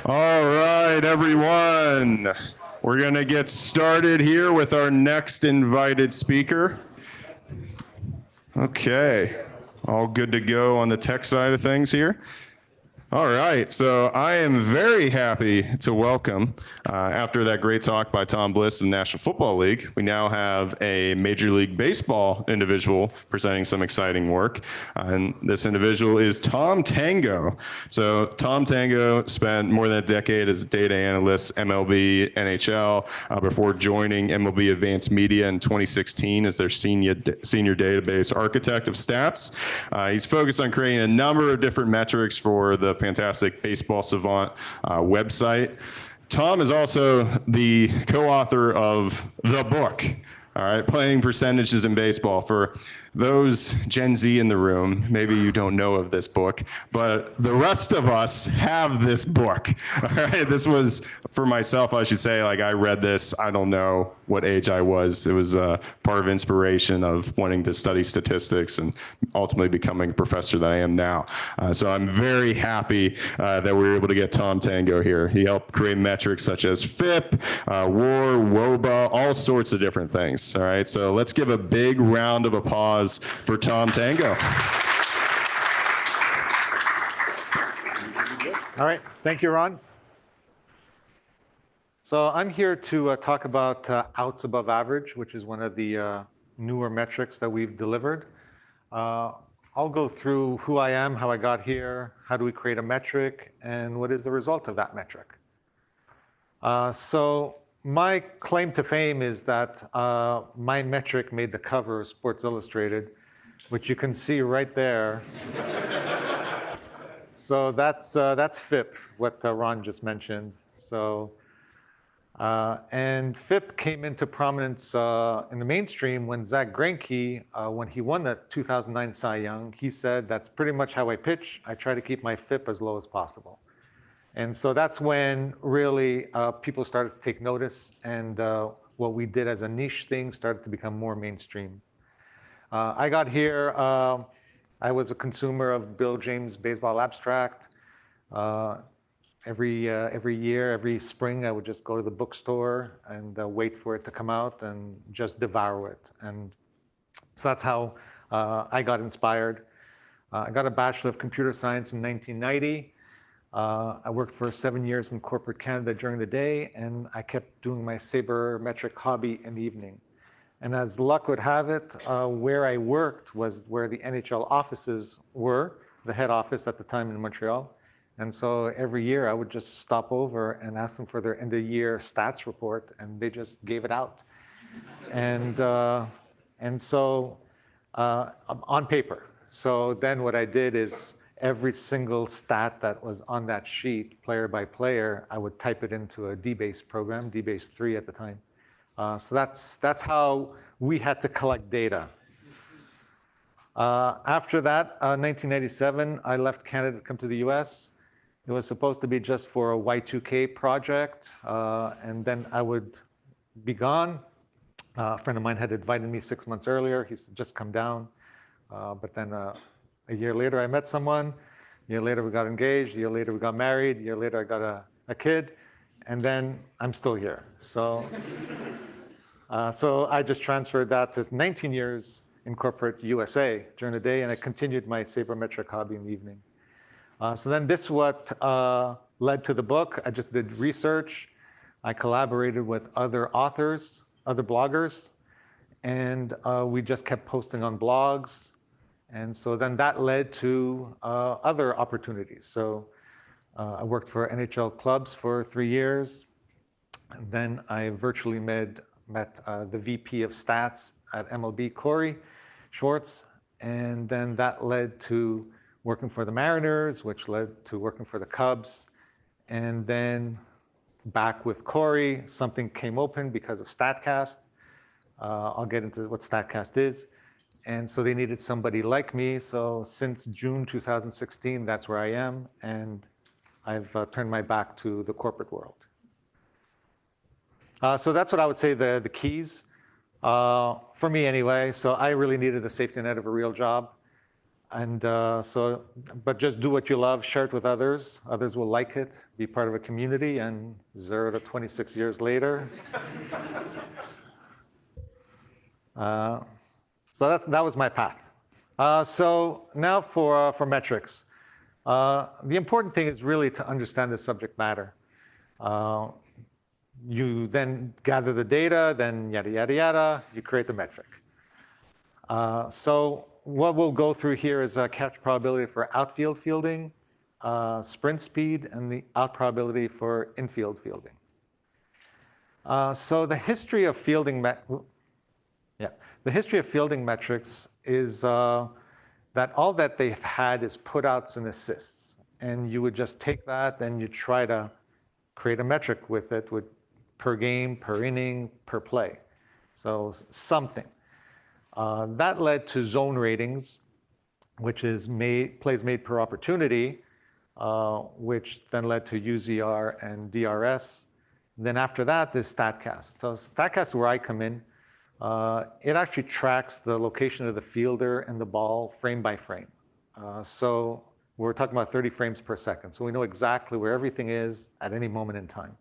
All right, everyone. We're going to get started here with our next invited speaker. Okay, all good to go on the tech side of things here. All right, so I am very happy to welcome, after that great talk by Tom Bliss of the National Football League, we now have a Major League Baseball individual presenting some exciting work. And this individual is Tom Tango. So Tom Tango spent more than a decade as a data analyst, MLB, NHL, before joining MLB Advanced Media in 2016 as their senior database architect of stats. He's focused on creating a number of different metrics for the fantastic Baseball Savant website. Tom is also the co-author of the book, all right, Playing Percentages in Baseball. For those Gen Z in the room, maybe you don't know of this book, but the rest of us have this book. All right, this was, for myself, I should say, like I read this, I don't know what age I was. It was part of inspiration of wanting to study statistics and ultimately becoming a professor that I am now. So I'm very happy that we were able to get Tom Tango here. He helped create metrics such as FIP, WAR, WOBA, all sorts of different things. All right, so let's give a big round of applause for Tom Tango. All right, thank you, Ron. So I'm here to talk about outs above average, which is one of the newer metrics that we've delivered. I'll go through who I am, how I got here, how do we create a metric, and what is the result of that metric. So my claim to fame is that my metric made the cover of Sports Illustrated, which you can see right there. So that's FIP, what Ron just mentioned. So, and FIP came into prominence in the mainstream when Zach Greinke, when he won the 2009 Cy Young, he said, that's pretty much how I pitch. I try to keep my FIP as low as possible. And so that's when really people started to take notice, and what we did as a niche thing started to become more mainstream. I got here, I was a consumer of Bill James Baseball Abstract. Every year, every spring, I would just go to the bookstore and wait for it to come out and just devour it. And so that's how I got inspired. I got a Bachelor of Computer Science in 1990. I worked for 7 years in corporate Canada during the day, and I kept doing my sabermetric hobby in the evening. And as luck would have it, where I worked was where the NHL offices were, the head office at the time in Montreal. And so every year I would just stop over and ask them for their end of year stats report, and they just gave it out. And so on paper. So then what I did is every single stat that was on that sheet, player by player, I would type it into a DBase program, DBase 3 at the time. So that's how we had to collect data. After that, 1997, I left Canada to come to the US. It was supposed to be just for a Y2K project, and then I would be gone. A friend of mine had invited me 6 months earlier. He said, just come down. But then a year later, I met someone. A year later, we got engaged. A year later, we got married. A year later, I got a kid. And then I'm still here. So I just transferred that to 19 years in corporate USA during the day, and I continued my sabermetric hobby in the evening. So then this is what led to the book. I just did research. I collaborated with other authors, other bloggers, and we just kept posting on blogs. And so then that led to other opportunities. So I worked for NHL clubs for 3 years. And then I virtually met the VP of stats at MLB, Corey Schwartz. And then that led to working for the Mariners, which led to working for the Cubs. And then back with Corey, something came open because of StatCast. I'll get into what StatCast is. And so they needed somebody like me. So since June 2016, that's where I am. And I've turned my back to the corporate world. So that's what I would say the keys, for me anyway. So I really needed the safety net of a real job. But just do what you love, share it with others. Others will like it, be part of a community, and 0 to 26 years later. So that was my path. So now for metrics. The important thing is really to understand the subject matter. You then gather the data, then yada, yada, yada, you create the metric. So what we'll go through here is a catch probability for outfield fielding, sprint speed, and the out probability for infield fielding. So the history of fielding metrics is that all that they've had is putouts and assists. And you would just take that and you try to create a metric with it per game, per inning, per play. So something. That led to zone ratings, which is plays made per opportunity, which then led to UZR and DRS. Then after that, there's StatCast. So StatCast is where I come in. It actually tracks the location of the fielder and the ball frame by frame. So we're talking about 30 frames per second. So we know exactly where everything is at any moment in time.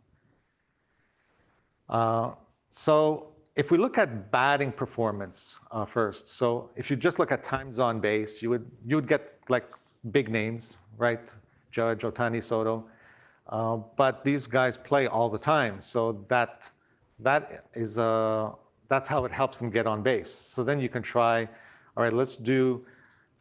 So if we look at batting performance first, so if you just look at times on base, you would get like big names, right? Judge, Ohtani, Soto. But these guys play all the time. So that's how it helps them get on base. So then you can try, all right, let's do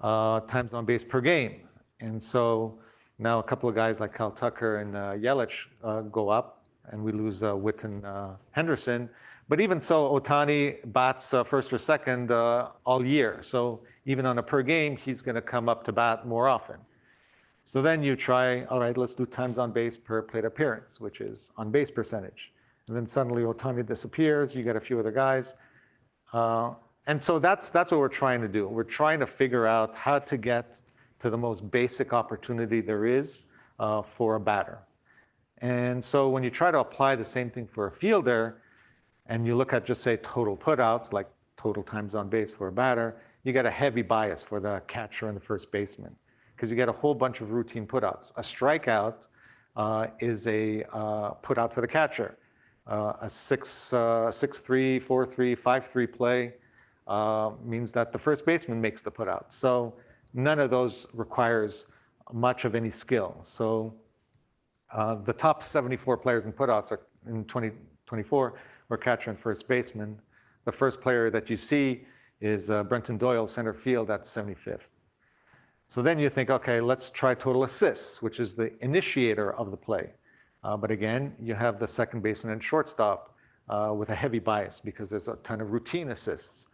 times on base per game. And so now a couple of guys like Kyle Tucker and Yelich go up, and we lose Whit and Henderson. But even so, Ohtani bats first or second all year. So even on a per game, he's going to come up to bat more often. So then you try, all right, let's do times on base per plate appearance, which is on base percentage. And then suddenly Ohtani disappears, you get a few other guys. And so that's what we're trying to do. We're trying to figure out how to get to the most basic opportunity there is for a batter. And so when you try to apply the same thing for a fielder, and you look at just say total putouts, like total times on base for a batter, you get a heavy bias for the catcher and the first baseman, because you get a whole bunch of routine putouts. A strikeout is a putout for the catcher. A 6-3, 4-3, 5-3 play means that the first baseman makes the putout. So none of those requires much of any skill. So the top 74 players in putouts are in 2024 were catcher and first baseman. The first player that you see is Brenton Doyle, center field, at 75th. So then you think, okay, let's try total assists, which is the initiator of the play. But again, you have the second baseman and shortstop with a heavy bias because there's a ton of routine assists.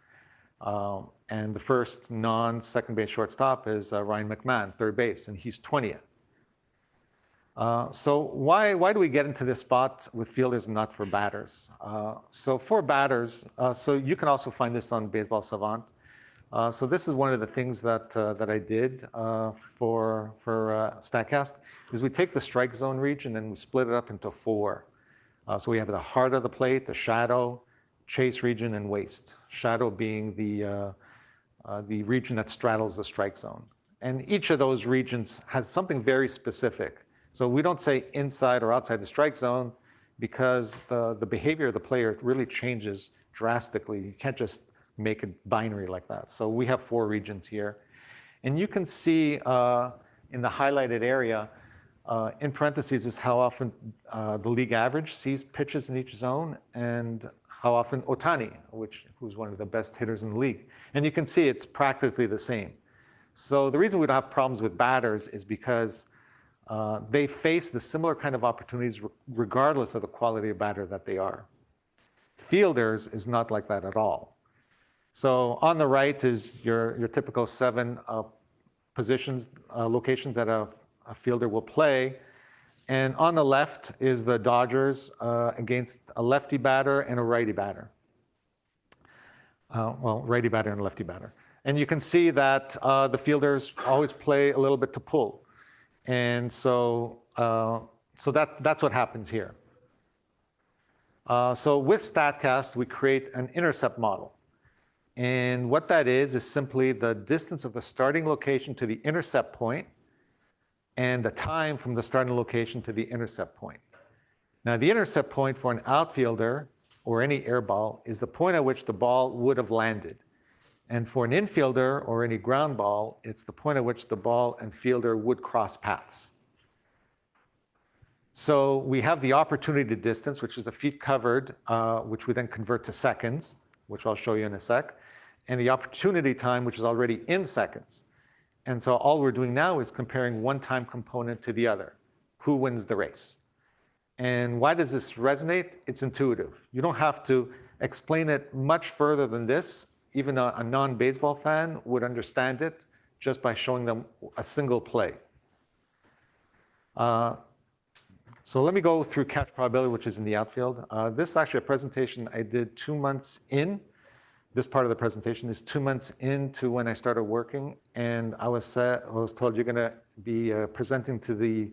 And the first non-second base shortstop is Ryan McMahon, third base, and he's 20th. So why do we get into this spot with fielders and not for batters? So for batters, so you can also find this on Baseball Savant. So this is one of the things that I did for StatCast, is we take the strike zone region and we split it up into 4. So we have the heart of the plate, the shadow, chase region, and waist. Shadow being the region that straddles the strike zone. And each of those regions has something very specific. So we don't say inside or outside the strike zone because the behavior of the player really changes drastically. You can't just make it binary like that. So we have 4 regions here. And you can see in the highlighted area, in parentheses is how often the league average sees pitches in each zone and how often Ohtani, who's one of the best hitters in the league. And you can see it's practically the same. So the reason we don't have problems with batters is because they face the similar kind of opportunities regardless of the quality of batter that they are. Fielders is not like that at all. So on the right is your typical 7 positions, locations that a fielder will play. And on the left is the Dodgers against a lefty batter and a righty batter. Well, righty batter and lefty batter. And you can see that the fielders always play a little bit to pull. And so that's what happens here. So with StatCast, we create an intercept model. And what that is simply the distance of the starting location to the intercept point and the time from the starting location to the intercept point. Now, the intercept point for an outfielder or any air ball is the point at which the ball would have landed. And for an infielder or any ground ball, it's the point at which the ball and fielder would cross paths. So we have the opportunity distance, which is the feet covered, which we then convert to seconds, which I'll show you in a sec, and the opportunity time, which is already in seconds. And so all we're doing now is comparing one time component to the other. Who wins the race? And why does this resonate? It's intuitive. You don't have to explain it much further than this. Even a non-baseball fan would understand it just by showing them a single play. So let me go through catch probability, which is in the outfield. This is actually a presentation I did 2 months in. This part of the presentation is 2 months into when I started working, and I was told you're going to be presenting to the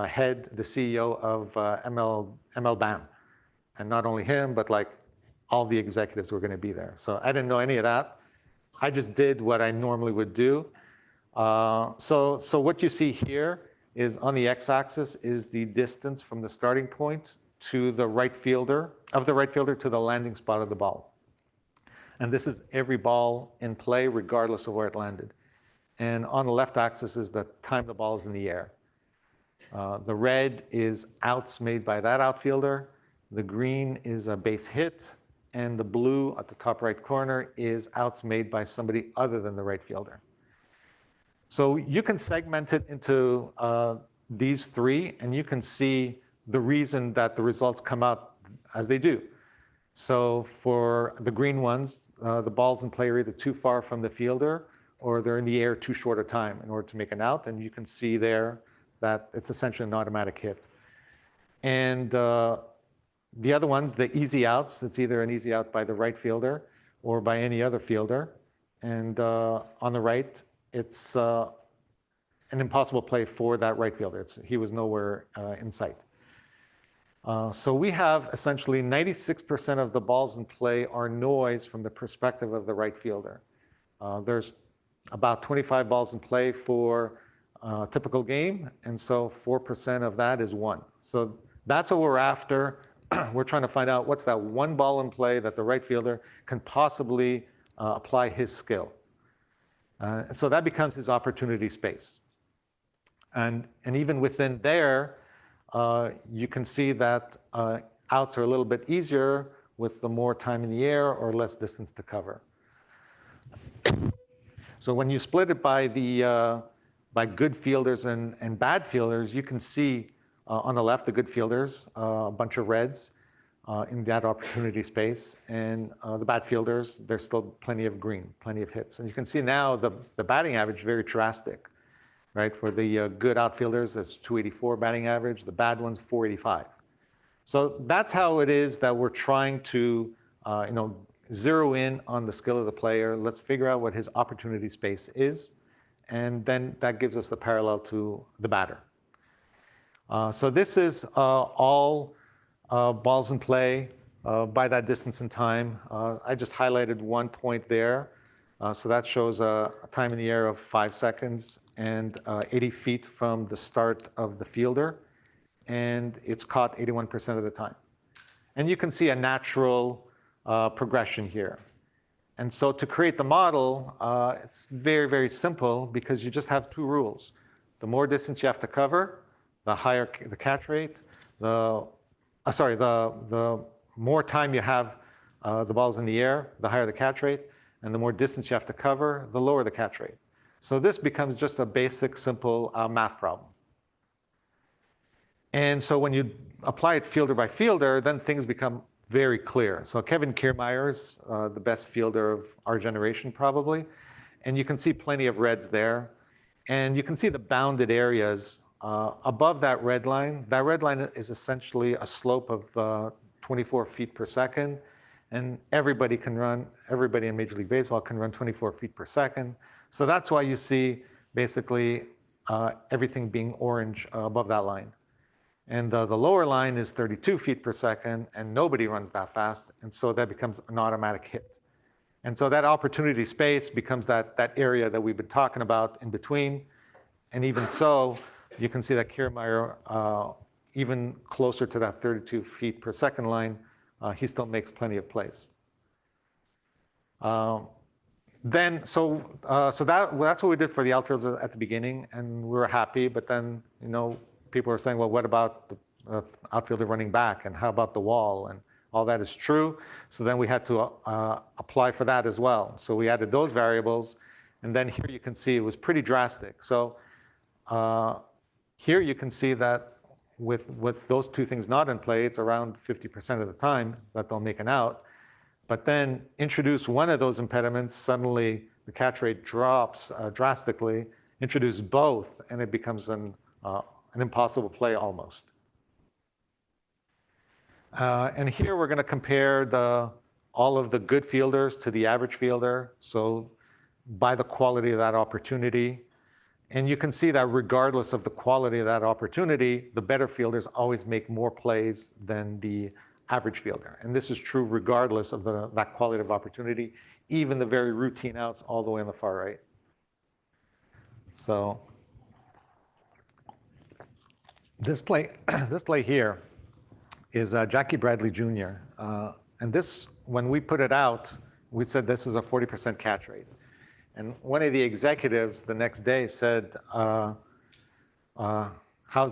head, the CEO of MLBAM, and not only him, but like all the executives were going to be there. So I didn't know any of that. I just did what I normally would do. So what you see here is on the x-axis is the distance from the starting point to the right fielder, to the landing spot of the ball. And this is every ball in play, regardless of where it landed. And on the left axis is the time the ball is in the air. The red is outs made by that outfielder. The green is a base hit. And the blue at the top right corner is outs made by somebody other than the right fielder. So you can segment it into these three, and you can see the reason that the results come out as they do. So for the green ones, the balls in play are either too far from the fielder or they're in the air too short a time in order to make an out. And you can see there that it's essentially an automatic hit. And the other ones, the easy outs, it's either an easy out by the right fielder or by any other fielder. And on the right, it's an impossible play for that right fielder. He was nowhere in sight. So we have essentially 96% of the balls in play are noise from the perspective of the right fielder. There's about 25 balls in play for a typical game, and so 4% of that is one. So that's what we're after. We're trying to find out what's that one ball in play that the right fielder can possibly apply his skill. So that becomes his opportunity space. And even within there, you can see that outs are a little bit easier with the more time in the air or less distance to cover. So when you split it by by good fielders and bad fielders, you can see on the left the good fielders, a bunch of reds in that opportunity space, and the bad fielders, there's still plenty of green, plenty of hits. And you can see now the batting average very drastic. Right, for the good outfielders, it's 284 batting average. The bad ones, 485. So that's how it is that we're trying to, zero in on the skill of the player. Let's figure out what his opportunity space is, and then that gives us the parallel to the batter. So this is all balls in play by that distance and time. I just highlighted one point there. So that shows a time in the air of 5 seconds and 80 feet from the start of the fielder. And it's caught 81% of the time. And you can see a natural progression here. And so to create the model, it's very, very simple because you just have two rules. The more distance you have to cover, the higher the catch rate. The more time you have the balls in the air, the higher the catch rate. And the more distance you have to cover, the lower the catch rate. So this becomes just a basic, simple math problem. And so when you apply it fielder by fielder, then things become very clear. So Kevin Kiermaier's the best fielder of our generation, probably. And you can see plenty of reds there. And you can see the bounded areas above that red line. That red line is essentially a slope of 24 feet per second. And everybody in Major League Baseball can run 24 feet per second. So that's why you see basically everything being orange above that line. And the lower line is 32 feet per second, and nobody runs that fast. And so that becomes an automatic hit. And so that opportunity space becomes that area that we've been talking about in between. And even so, you can see that Kiermaier, even closer to that 32 feet per second line, he still makes plenty of plays. That's what we did for the outfielders at the beginning, and we were happy. But then, people were saying, well, what about the outfielder running back, and how about the wall? And all that is true. So then we had to apply for that as well. So we added those variables, and then here you can see it was pretty drastic. So here you can see that with those two things not in play, it's around 50% of the time that they'll make an out. But then introduce one of those impediments, suddenly the catch rate drops drastically. Introduce both, and it becomes an impossible play almost. And here we're going to compare all of the good fielders to the average fielder, so by the quality of that opportunity. And you can see that regardless of the quality of that opportunity, the better fielders always make more plays than the average fielder. And this is true regardless of that quality of opportunity, even the very routine outs all the way on the far right. So this play here is Jackie Bradley Jr. And this, when we put it out, we said this is a 40% catch rate. And one of the executives the next day said, how's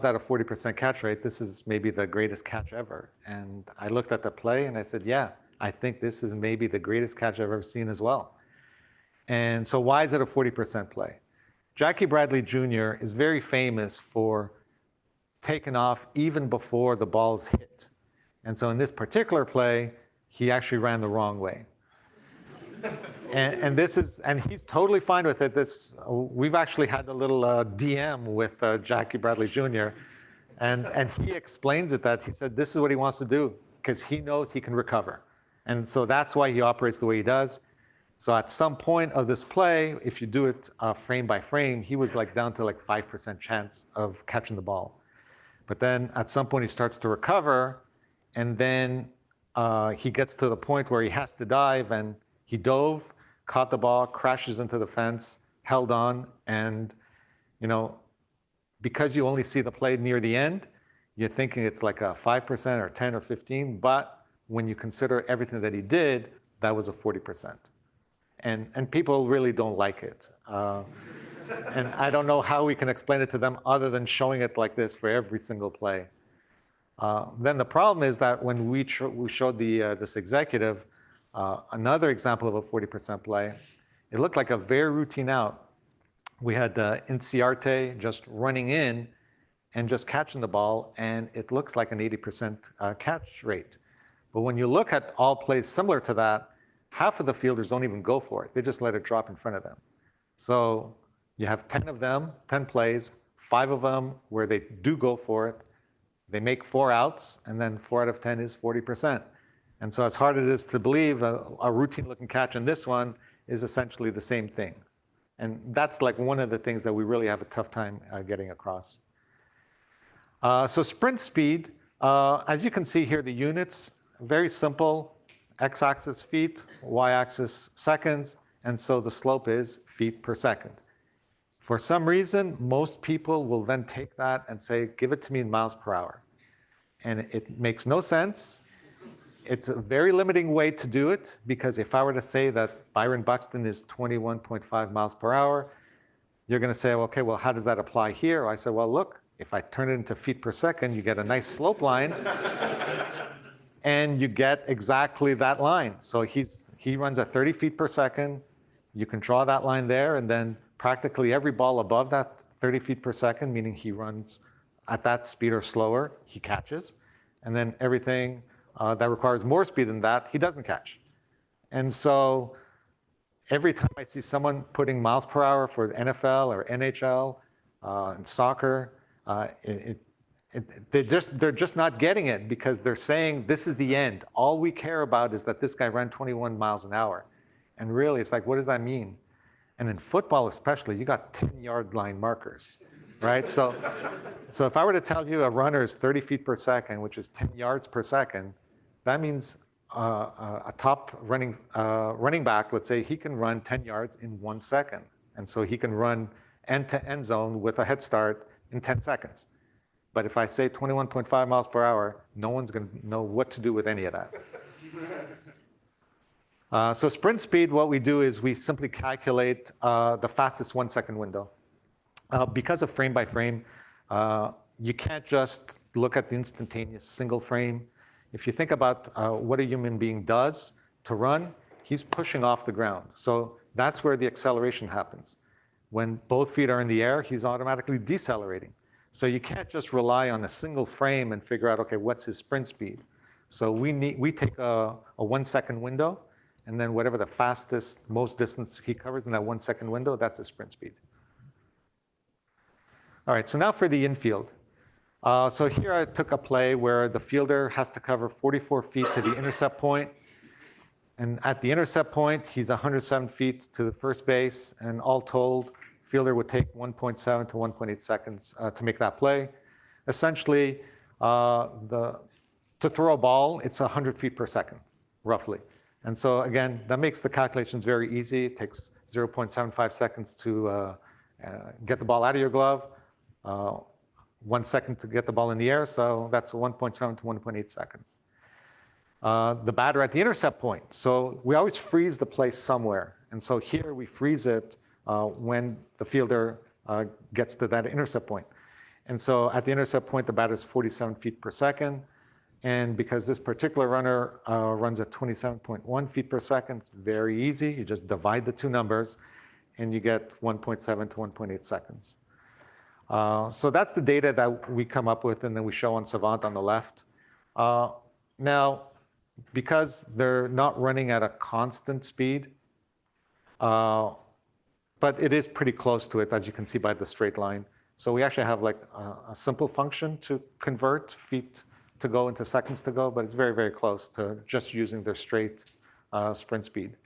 that a 40% catch rate? This is maybe the greatest catch ever. And I looked at the play and I said, yeah, I think this is maybe the greatest catch I've ever seen as well. And so why is it a 40% play? Jackie Bradley Jr. is very famous for taking off even before the ball's hit. And so in this particular play, he actually ran the wrong way. And he's totally fine with it. We've actually had a little DM with Jackie Bradley Jr. And he explains it that he said this is what he wants to do because he knows he can recover. And so that's why he operates the way he does. So at some point of this play, if you do it frame by frame, he was like down to like 5% chance of catching the ball. But then at some point he starts to recover, and then he gets to the point where he has to dive, and he dove, caught the ball, crashes into the fence, held on, and because you only see the play near the end, you're thinking it's like a 5% or 10 or 15, but when you consider everything that he did, that was a 40%. And people really don't like it. And I don't know how we can explain it to them other than showing it like this for every single play. Then the problem is that when we showed this executive another example of a 40% play, it looked like a very routine out. We had Inciarte just running in and just catching the ball, and it looks like an 80% catch rate. But when you look at all plays similar to that, half of the fielders don't even go for it. They just let it drop in front of them. So you have 10 of them, 10 plays, 5 of them where they do go for it. They make 4 outs, and then 4 out of 10 is 40%. And so as hard as it is to believe, a routine-looking catch in this one is essentially the same thing. And that's like one of the things that we really have a tough time getting across. So sprint speed, as you can see here, the units, very simple. X-axis feet, y-axis seconds, and so the slope is feet per second. For some reason, most people will then take that and say, give it to me in miles per hour. And it makes no sense. It's a very limiting way to do it, because if I were to say that Byron Buxton is 21.5 miles per hour, you're going to say, okay, well, how does that apply here? I said, well, look, if I turn it into feet per second, you get a nice slope line. And you get exactly that line. So he runs at 30 feet per second. You can draw that line there, and then practically every ball above that 30 feet per second, meaning he runs at that speed or slower, he catches. And then everything that requires more speed than that, he doesn't catch. And so every time I see someone putting miles per hour for NFL or NHL and soccer, they're just not getting it, because they're saying this is the end. All we care about is that this guy ran 21 miles an hour. And really, it's like, what does that mean? And in football especially, you got 10-yard line markers, right? So if I were to tell you a runner is 30 feet per second, which is 10 yards per second, that means a top running back, let's say he can run 10 yards in 1 second. And so he can run end to end zone with a head start in 10 seconds. But if I say 21.5 miles per hour, no one's going to know what to do with any of that. So sprint speed, what we do is we simply calculate the fastest 1 second window. Because of frame by frame, you can't just look at the instantaneous single frame. If you think about what a human being does to run, he's pushing off the ground. So that's where the acceleration happens. When both feet are in the air, he's automatically decelerating. So you can't just rely on a single frame and figure out, okay, what's his sprint speed? So we take a 1 second window, and then whatever the fastest, most distance he covers in that 1 second window, that's his sprint speed. All right, so now for the infield. So here I took a play where the fielder has to cover 44 feet to the intercept point. And at the intercept point, he's 107 feet to the first base. And all told, fielder would take 1.7 to 1.8 seconds to make that play. Essentially, to throw a ball, it's 100 feet per second, roughly. And so again, that makes the calculations very easy. It takes 0.75 seconds to get the ball out of your glove. 1 second to get the ball in the air, so that's 1.7 to 1.8 seconds. The batter at the intercept point. So we always freeze the play somewhere. And so here we freeze it when the fielder gets to that intercept point. And so at the intercept point, the batter is 47 feet per second. And because this particular runner runs at 27.1 feet per second, it's very easy. You just divide the two numbers, and you get 1.7 to 1.8 seconds. So that's the data that we come up with, and then we show on Savant on the left. Now, because they're not running at a constant speed, but it is pretty close to it, as you can see by the straight line. So we actually have like a simple function to convert feet to go into seconds to go, but it's very, very close to just using their straight sprint speed.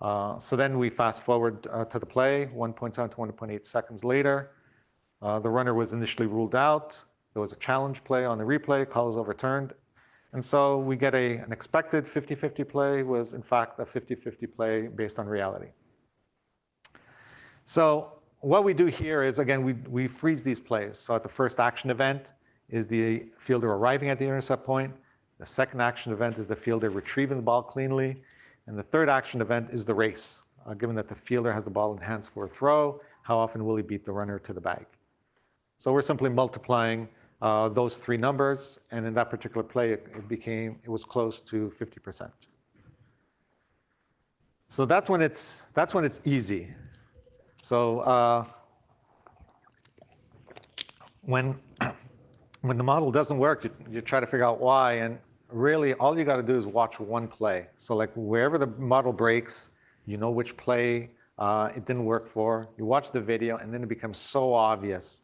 So then we fast forward to the play, 1.7 to 1.8 seconds later. The runner was initially ruled out. There was a challenge play on the replay, call was overturned. And so we get an expected 50-50 play was in fact a 50-50 play based on reality. So what we do here is, again, we freeze these plays. So at the first action event is the fielder arriving at the intercept point. The second action event is the fielder retrieving the ball cleanly. And the third action event is the race. Given that the fielder has the ball in hands for a throw, how often will he beat the runner to the bag? So we're simply multiplying those three numbers, and in that particular play, it was close to 50%. So that's when it's easy. So when the model doesn't work, you try to figure out why, and really all you got to do is watch one play. So like wherever the model breaks, you know which play it didn't work for. You watch the video, and then it becomes so obvious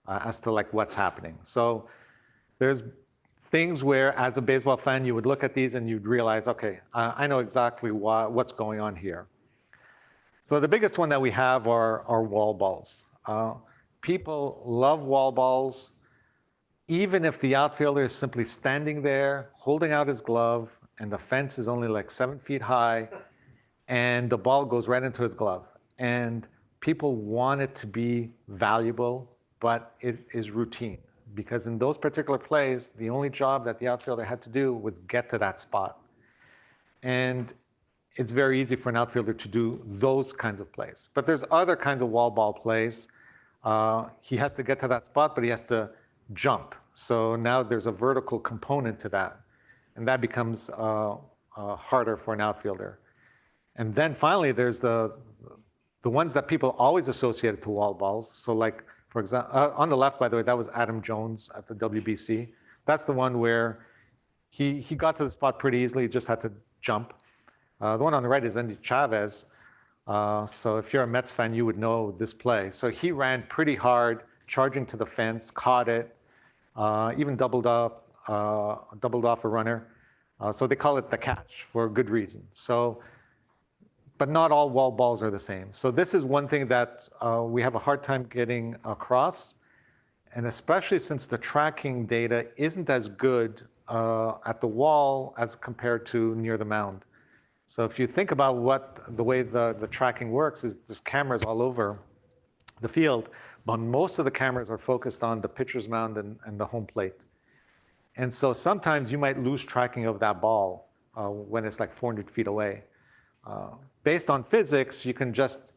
as to like what's happening. So there's things where, as a baseball fan, you would look at these and you'd realize, okay, I know exactly what's going on here. So the biggest one that we have are wall balls. People love wall balls, even if the outfielder is simply standing there, holding out his glove, and the fence is only like 7 feet high, and the ball goes right into his glove. And people want it to be valuable, but it is routine. Because in those particular plays, the only job that the outfielder had to do was get to that spot. And it's very easy for an outfielder to do those kinds of plays. But there's other kinds of wall ball plays. He has to get to that spot, but he has to jump. So now there's a vertical component to that. And that becomes harder for an outfielder. And then finally, there's the ones that people always associated to wall balls. So like, for example, on the left, by the way, that was Adam Jones at the WBC. That's the one where he got to the spot pretty easily, he just had to jump. The one on the right is Andy Chavez. So if you're a Mets fan, you would know this play. So he ran pretty hard, charging to the fence, caught it, even doubled off a runner. So they call it the catch for a good reason. So, but not all wall balls are the same. So this is one thing that we have a hard time getting across, and especially since the tracking data isn't as good at the wall as compared to near the mound. So if you think about the way the tracking works is there's cameras all over the field, but most of the cameras are focused on the pitcher's mound and the home plate. And so sometimes you might lose tracking of that ball when it's like 400 feet away. Based on physics, you can just,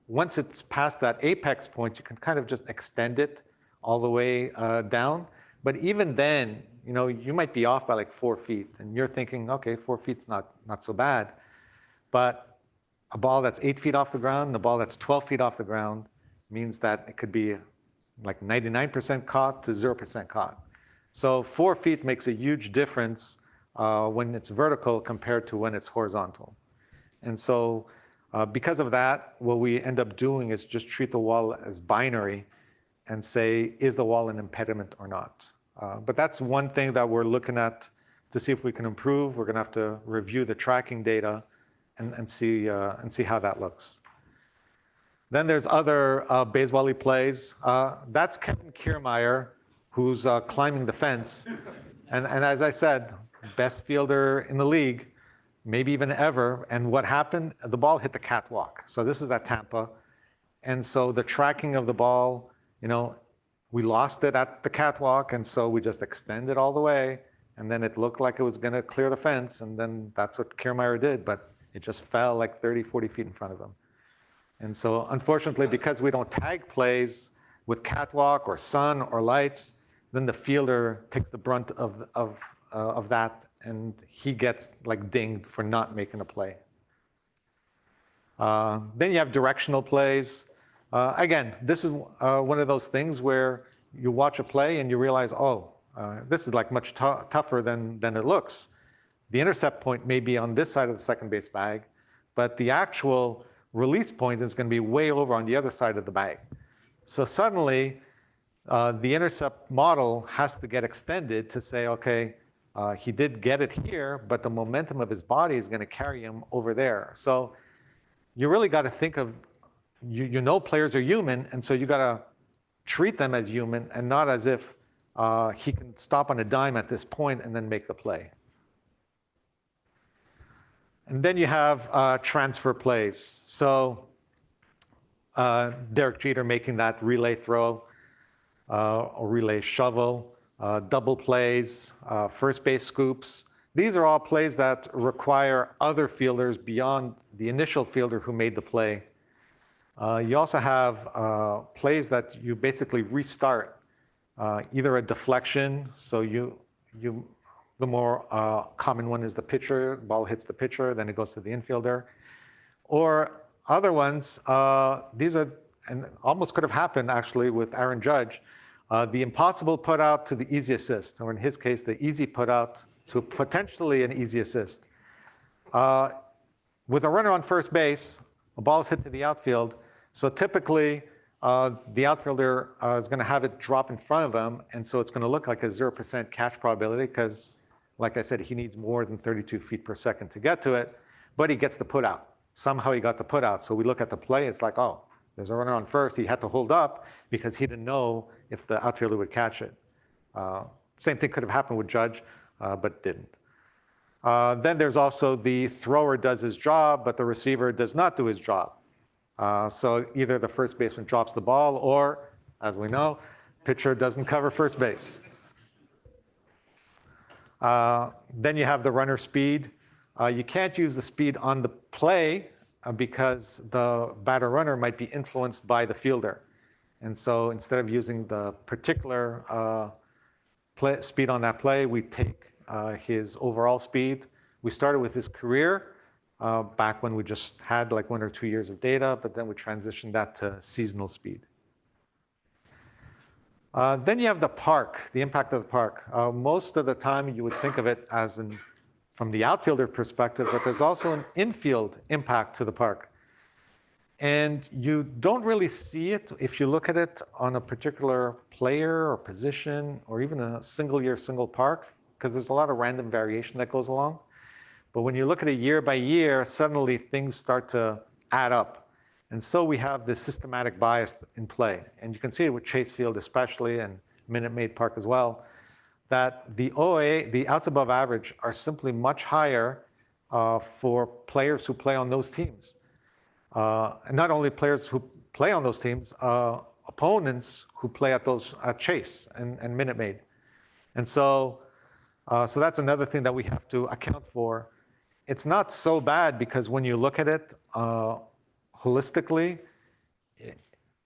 once it's past that apex point, you can kind of just extend it all the way down. But even then, you might be off by like 4 feet, and you're thinking, okay, 4 feet's not so bad. But a ball that's 8 feet off the ground and a ball that's 12 feet off the ground means that it could be like 99% caught to 0% caught. So 4 feet makes a huge difference when it's vertical compared to when it's horizontal. And so because of that, what we end up doing is just treat the wall as binary and say, is the wall an impediment or not? But that's one thing that we're looking at to see if we can improve. We're going to have to review the tracking data and see how that looks. Then there's other baseball-y plays. That's Kevin Kiermaier, who's climbing the fence. And as I said, best fielder in the league, maybe even ever. And what happened? The ball hit the catwalk. So this is at Tampa. And so the tracking of the ball, we lost it at the catwalk. And so we just extended all the way. And then it looked like it was going to clear the fence. And then that's what Kiermaier did. But it just fell like 30, 40 feet in front of him. And so unfortunately, because we don't tag plays with catwalk or sun or lights, then the fielder takes the brunt of that, and he gets like dinged for not making a play. Then you have directional plays. Again, this is one of those things where you watch a play and you realize, this is like much tougher than it looks. The intercept point may be on this side of the second base bag, but the actual release point is going to be way over on the other side of the bag. So suddenly, the intercept model has to get extended to say, okay, he did get it here, but the momentum of his body is going to carry him over there. So you really got to think of, players are human, and so you got to treat them as human and not as if he can stop on a dime at this point and then make the play. And then you have transfer plays. So Derek Jeter making that relay throw or relay shovel, double plays, first base scoops. These are all plays that require other fielders beyond the initial fielder who made the play. You also have plays that you basically restart, either a deflection, so the more common one is the pitcher, ball hits the pitcher, then it goes to the infielder. Or other ones, these are, and almost could have happened actually with Aaron Judge, the impossible put out to the easy assist, or in his case, the easy put out to potentially an easy assist. With a runner on first base, a ball is hit to the outfield, so typically the outfielder is going to have it drop in front of him, and so it's going to look like a 0% catch probability because, like I said, he needs more than 32 feet per second to get to it, but he gets the put out. Somehow he got the put out. So we look at the play, it's like, there's a runner on first. He had to hold up because he didn't know if the outfielder would catch it. Same thing could have happened with Judge, but didn't. Then there's also the thrower does his job, but the receiver does not do his job. So either the first baseman drops the ball or, as we know, pitcher doesn't cover first base. Then you have the runner speed. You can't use the speed on the play because the batter runner might be influenced by the fielder. And so instead of using the particular speed on that play, we take his overall speed. We started with his career back when we just had like 1 or 2 years of data, but then we transitioned that to seasonal speed. Then you have the park, the impact of the park. Most of the time you would think of it as from the outfielder perspective, but there's also an infield impact to the park. And you don't really see it if you look at it on a particular player or position or even a single year, single park, because there's a lot of random variation that goes along. But when you look at it year by year, suddenly things start to add up. And so we have this systematic bias in play. And you can see it with Chase Field especially and Minute Maid Park as well. that the OA, the outs above average, are simply much higher for players who play on those teams. And not only players who play on those teams, opponents who play at those Chase and Minute Maid. And so that's another thing that we have to account for. It's not so bad because when you look at it holistically,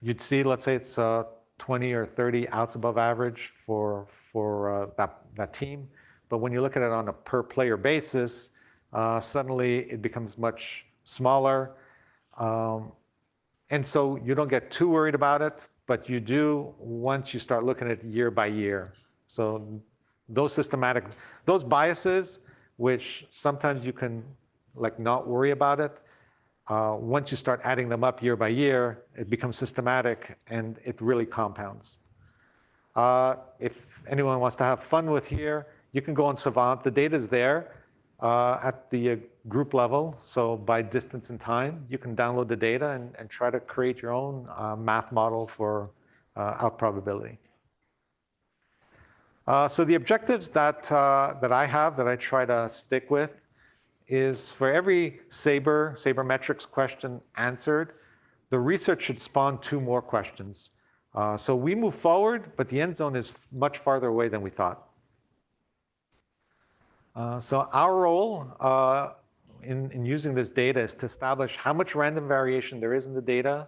you'd see, let's say it's 20 or 30 outs above average for that team. But when you look at it on a per player basis, suddenly it becomes much smaller. And so you don't get too worried about it, but you do once you start looking at it year by year. So those biases, which sometimes you can like not worry about it, once you start adding them up year by year, it becomes systematic and it really compounds. If anyone wants to have fun with here, you can go on Savant. The data is there at the group level. So by distance and time, you can download the data and try to create your own math model for out probability. So the objectives that I have, that I try to stick with, is for every sabermetrics question answered, the research should spawn 2 more questions. So we move forward, but the end zone is much farther away than we thought. So our role in using this data is to establish how much random variation there is in the data,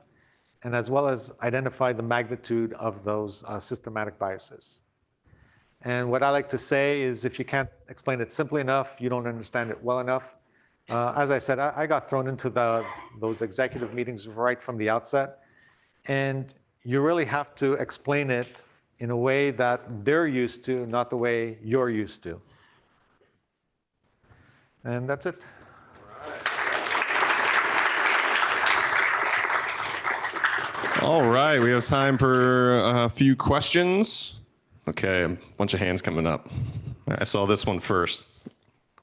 and as well as identify the magnitude of those systematic biases. And what I like to say is if you can't explain it simply enough, you don't understand it well enough. As I said, I got thrown into those executive meetings right from the outset. And you really have to explain it in a way that they're used to, not the way you're used to. And that's it. All right, we have time for a few questions. Okay, a bunch of hands coming up. I saw this one first,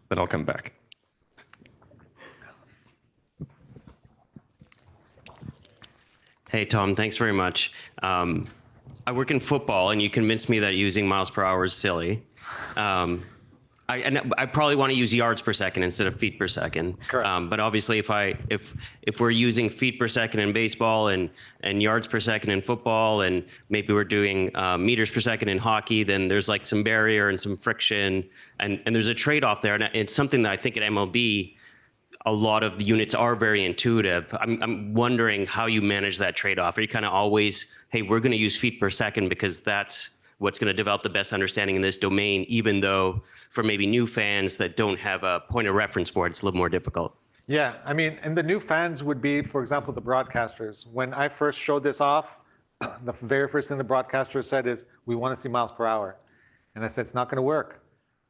then I'll come back. Hey, Tom, thanks very much. I work in football, and you convinced me that using miles per hour is silly. I probably want to use yards per second instead of feet per second. Correct. But obviously, if we're using feet per second in baseball and yards per second in football, and maybe we're doing meters per second in hockey, then there's like some barrier and some friction, and there's a trade-off there. And it's something that I think at MLB, a lot of the units are very intuitive. I'm wondering how you manage that trade-off. Are you kind of always, hey, we're going to use feet per second because that's what's going to develop the best understanding in this domain, even though for maybe new fans that don't have a point of reference for it, it's a little more difficult? Yeah, I mean, and the new fans would be, for example, the broadcasters. When I first showed this off, the very first thing the broadcaster said is, we want to see miles per hour. And I said, it's not going to work.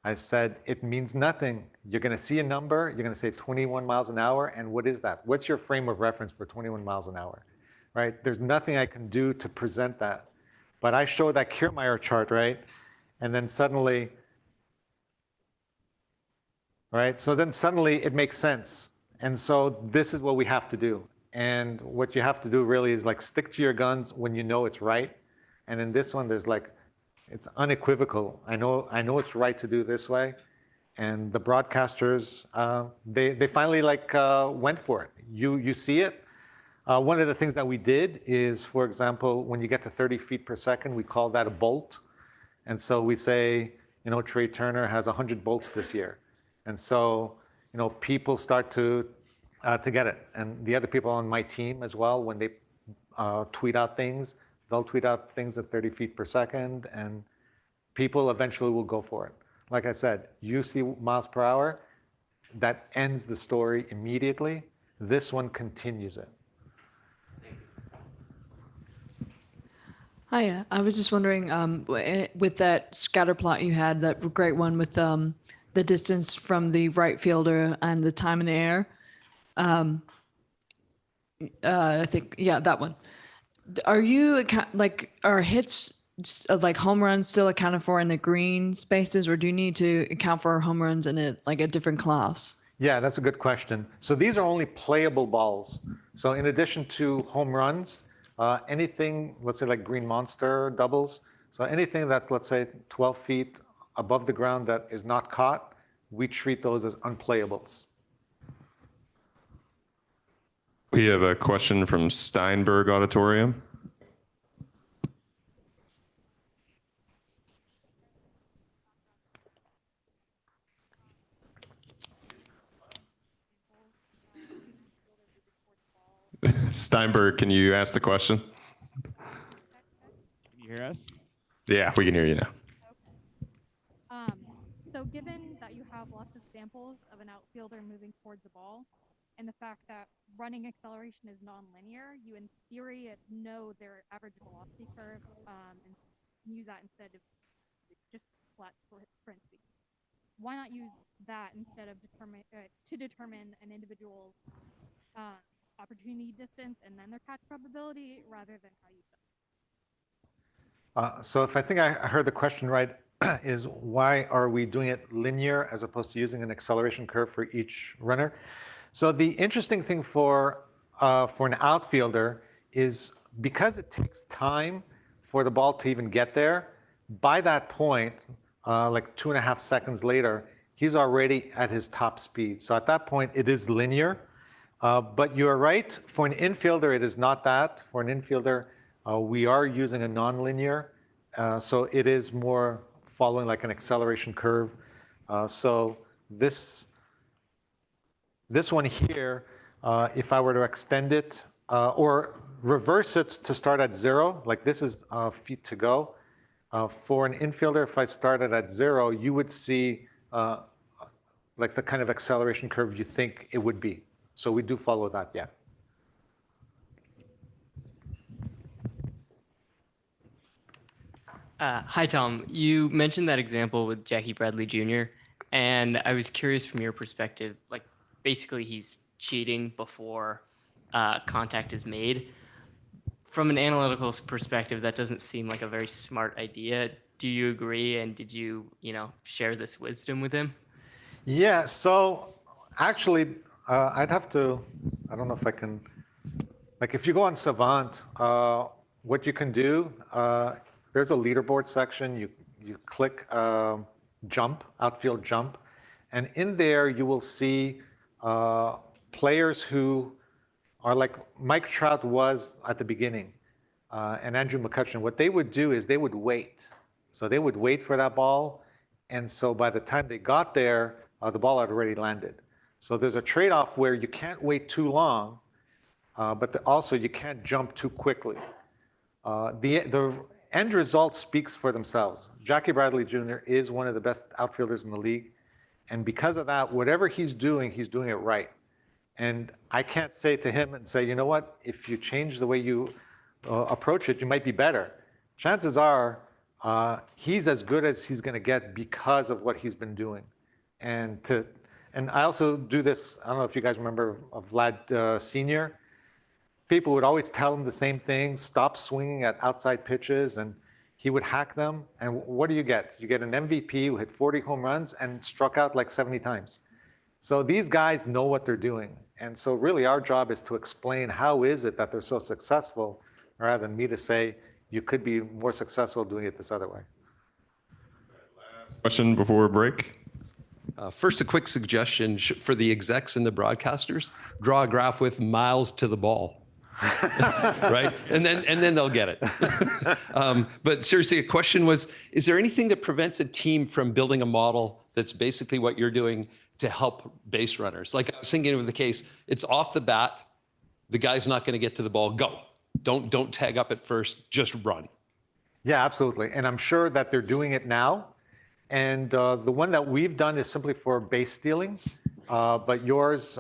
I said, it means nothing. You're going to see a number, you're going to say 21 miles an hour, and what is that? What's your frame of reference for 21 miles an hour, right? There's nothing I can do to present that. But I show that Kiermaier chart, right? And then suddenly, right? So then suddenly it makes sense. And so this is what we have to do. And what you have to do really is like stick to your guns when you know it's right. And in this one, there's like, it's unequivocal. I know it's right to do this way. And the broadcasters, they finally like went for it. You see it. One of the things that we did is, for example, when you get to 30 feet per second, we call that a bolt. And so we say, you know, Trey Turner has 100 bolts this year. And so, you know, people start to get it. And the other people on my team as well, when they tweet out things, they'll tweet out things at 30 feet per second, and people eventually will go for it. Like I said, you see miles per hour, that ends the story immediately. This one continues it. Hi, I was just wondering, with that scatter plot you had, that great one with the distance from the right fielder and the time in the air. I think, yeah, that one. Are you are hits like home runs still accounted for in the green spaces, or do you need to account for home runs in a different class? Yeah, that's a good question. So these are only playable balls. So in addition to home runs, anything, let's say like green monster doubles, so anything that's, let's say, 12 feet above the ground that is not caught, we treat those as unplayables. We have a question from Steinberg Auditorium. Steinberg, can you ask the question? Can you hear us? Yeah, we can hear you now. So given that you have lots of samples of an outfielder moving towards the ball, and the fact that running acceleration is nonlinear, you in theory know their average velocity curve and use that instead of just flat sprint speed. Why not use that instead of determine an individual's opportunity distance and then their catch probability rather than how you do it? So if I think I heard the question right, is why are we doing it linear as opposed to using an acceleration curve for each runner? So the interesting thing for an outfielder is because it takes time for the ball to even get there, by that point, like 2.5 seconds later, he's already at his top speed. So at that point, it is linear. But you're right, for an infielder, it is not that. For an infielder, we are using a nonlinear. So it is more following like an acceleration curve. So this one here, if I were to extend it or reverse it to start at 0, like this is feet to go. For an infielder, if I started at 0, you would see like the kind of acceleration curve you think it would be. So we do follow that, yeah. Hi, Tom. You mentioned that example with Jackie Bradley Jr., and I was curious from your perspective, like basically he's cheating before contact is made. From an analytical perspective, that doesn't seem like a very smart idea. Do you agree, and did you share this wisdom with him? Yeah, so actually, I'd have to, I don't know if I can, like if you go on Savant, what you can do, there's a leaderboard section. You click jump, outfield jump, and in there you will see players who are like Mike Trout was at the beginning, and Andrew McCutcheon. What they would do is they would wait. So they would wait for that ball, and so by the time they got there, the ball had already landed. So there's a trade-off where you can't wait too long, but also you can't jump too quickly. The end result speaks for themselves. Jackie Bradley Jr. is one of the best outfielders in the league, and because of that, whatever he's doing it right. And I can't say to him and say, you know what, if you change the way you approach it, you might be better. Chances are he's as good as he's going to get because of what he's been doing. And I also do this, I don't know if you guys remember of Vlad Sr. People would always tell him the same thing, stop swinging at outside pitches, and he would hack them. And what do you get? You get an MVP who hit 40 home runs and struck out like 70 times. So these guys know what they're doing. And so really our job is to explain how is it that they're so successful, rather than me to say, you could be more successful doing it this other way. Question before break? First, a quick suggestion for the execs and the broadcasters: draw a graph with miles to the ball, right? And then they'll get it. But seriously, a question was: is there anything that prevents a team from building a model that's basically what you're doing to help base runners? Like I was thinking of the case, it's off the bat, the guy's not going to get to the ball. Go, don't tag up at first, just run. Yeah, absolutely. And I'm sure that they're doing it now. And the one that we've done is simply for base stealing, but yours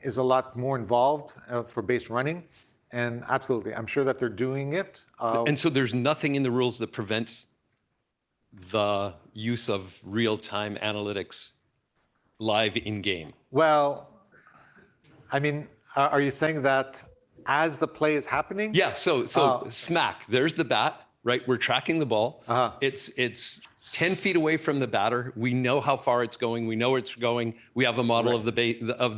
is a lot more involved for base running. And absolutely, I'm sure that they're doing it. And so there's nothing in the rules that prevents the use of real-time analytics live in-game. Well, I mean, are you saying that as the play is happening? Yeah, so smack, there's the bat. Right, we're tracking the ball. It's 10 feet away from the batter. We know how far it's going. We know where it's going. We have a model of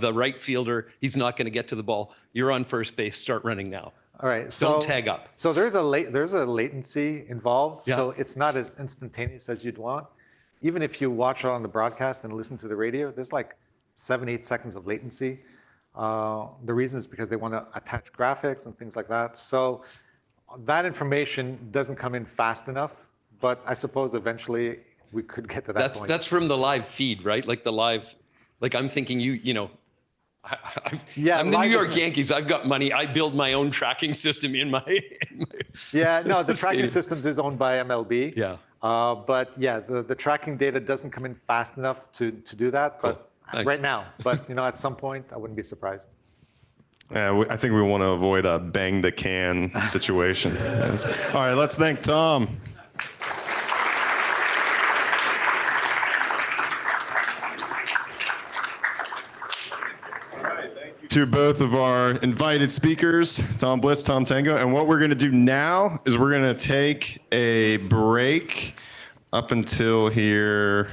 the right fielder. He's not going to get to the ball. You're on first base. Start running now. All right. So, don't tag up. So there's a latency involved. Yeah. So it's not as instantaneous as you'd want. even if you watch it on the broadcast and listen to the radio, there's like 7-8 seconds of latency. The reason is because they want to attach graphics and things like that. So that information doesn't come in fast enough, but I suppose eventually we could get to that point. That's from the live feed, right? Like the live, like I'm thinking I'm the New York Yankees. I've got money. I build my own tracking system in my Yeah, no, the tracking stadium. systems is owned by MLB. Yeah. But yeah, the tracking data doesn't come in fast enough to do that. But Thanks. right now, but at some point, I wouldn't be surprised. Yeah, I think we want to avoid a bang the can situation. Yes. All right, let's thank Tom. To both of our invited speakers, Tom Bliss, Tom Tango. And what we're going to do now is we're going to take a break up until here.